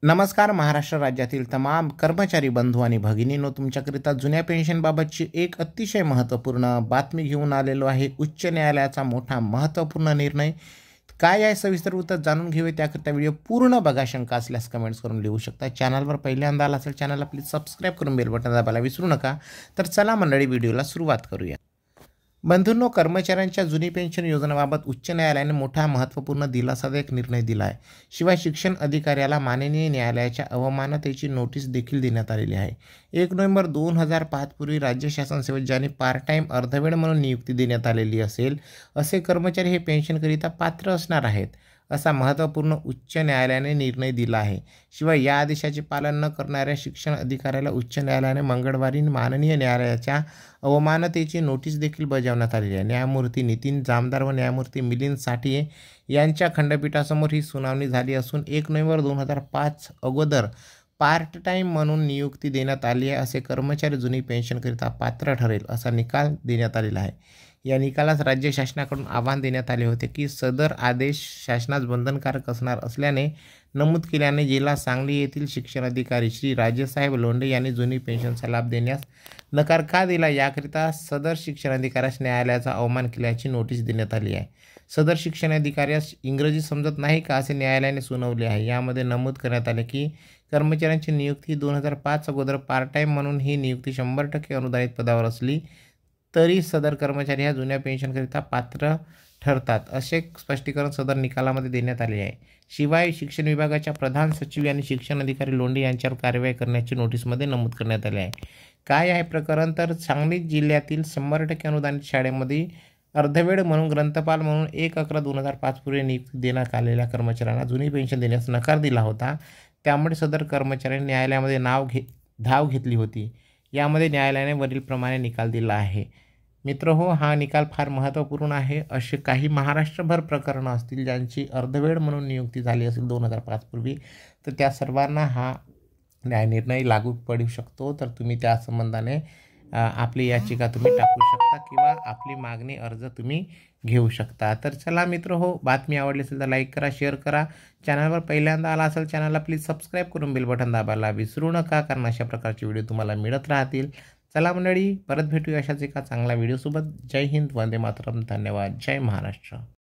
नमस्कार. महाराष्ट्र राज्यातील तमाम कर्मचारी बंधू आणि भगिनींनो, तुमच्याकरिता जुन्या पेन्शनबाबतची एक अतिशय महत्त्वपूर्ण बातमी घेऊन आलेलो आहे. उच्च न्यायालयाचा मोठा महत्त्वपूर्ण निर्णय काय आहे, सविस्तर उत्तर जाणून घेऊया. त्याकरिता व्हिडिओ पूर्ण बघा. शंका असल्यास कमेंट्स करून लिहू शकता. चॅनलवर पहिल्यांदा आला असेल चॅनलला प्लीज सबस्क्राईब करून बेल बटन दाबायला विसरू नका. तर चला मंडळी, व्हिडिओला सुरुवात करूया. बंधूंनो, कर्मचाऱ्यांच्या जुनी पेन्शन योजनेबाबत उच्च न्यायालयाने मोठा महत्त्वपूर्ण दिलासादायक निर्णय दिला आहे. शिवाय शिक्षण अधिकाऱ्याला माननीय न्यायालयाच्या अवमानतेची नोटीस देखील देण्यात आलेली आहे. 1 नोव्हेंबर 2005 पूर्वी राज्य शासन सेवेत ज्यांनी पार्ट टाईम अर्धवेळ म्हणून नियुक्ती देण्यात आलेली असेल, असे कर्मचारी हे पेन्शनकरिता पात्र असणार आहेत, असा महत्त्वपूर्ण उच्च न्यायालयाने निर्णय दिला आहे. शिवाय या आदेशाचे पालन न करणाऱ्या शिक्षण अधिकाऱ्याला उच्च न्यायालयाने मंगळवारी माननीय न्यायालयाच्या अवमानतेची नोटीस देखील बजावण्यात आलेली आहे. न्यायमूर्ती नितीन जामदार व न्यायमूर्ती मिलिंद साठे यांच्या खंडपीठासमोर ही सुनावणी झाली असून 1 नोव्हेंबर 2005 अगोदर पार्ट टाईम म्हणून नियुक्ती देण्यात आली आहे असे कर्मचारी जुनी पेन्शनकरिता पात्र ठरेल, असा निकाल देण्यात आलेला आहे. या निकालास राज्य शासनाकडून आव्हान देण्यात आले होते की सदर आदेश शासनास बंधनकारक असणार असल्याने नमूद केल्याने जिल्हा सांगली येथील शिक्षण अधिकारी श्री राजेसाहेब लोंढे यांनी जुनी पेन्शनचा लाभ देण्यास नकार का दिला, याकरिता सदर शिक्षण अधिकाऱ्यास न्यायालयाचा अवमान केल्याची नोटीस देण्यात आली आहे. सदर शिक्षण अधिकाऱ्यास इंग्रजी समजत नाही का, असे न्यायालयाने सुनावले आहे. यामध्ये नमूद करण्यात आले की कर्मचाऱ्यांची नियुक्ती 2005 अगोदर पार्ट टाईम म्हणून ही नियुक्ती 100% अनुदानित पदावर असली तरी सदर कर्मचारी ह्या जुन्या पेन्शनकरिता पात्र ठरतात, असे स्पष्टीकरण सदर निकालामध्ये देण्यात आले आहे. शिवाय शिक्षण विभागाच्या प्रधान सचिव यांनी शिक्षण अधिकारी लोंढे यांच्यावर कारवाई करण्याची नोटीसमध्ये नमूद करण्यात आले आहे. काय आहे प्रकरण, तर सांगली जिल्ह्यातील 100% अनुदानित शाळेमध्ये अर्धवेळ म्हणून ग्रंथपाल म्हणून 1/11/2005 पूर्वी नियुक्ती देण्यात आलेल्या कर्मचाऱ्यांना जुनी पेन्शन देण्यास नकार दिला होता. त्यामुळे सदर कर्मचाऱ्यांनी न्यायालयामध्ये धाव घेतली होती. यामध्ये न्यायालयाने वरीलप्रमाणे निकाल दिला आहे. मित्रहो, हा निकाल फार महत्त्वपूर्ण आहे. असे काही महाराष्ट्रभर प्रकरणं असतील ज्यांची अर्धवेळ म्हणून नियुक्ती झाली असेल 2005 पूर्वी, तर त्या सर्वांना हा न्यायनिर्णय लागू पडू शकतो. तर तुम्ही त्या संबंधाने आपली याचिका तुम्ही टाकू शकता किंवा आपली मागणी अर्ज तुम्ही घेऊ शकता. तर चला मित्रहो, बातमी आवडली असेल तर लाईक करा, शेअर करा. चॅनलवर पहिल्यांदा आला असेल चॅनलला प्लीज सबस्क्राईब करून बेल बटन दाबायला विसरू नका, कारण अशा प्रकारचे व्हिडिओ तुम्हाला मिळत राहतील. चला मंडळी, परत भेटूया अशाच एका चांगल्या व्हिडिओसोबत. जय हिंद, वंदे मातरम, धन्यवाद, जय महाराष्ट्र.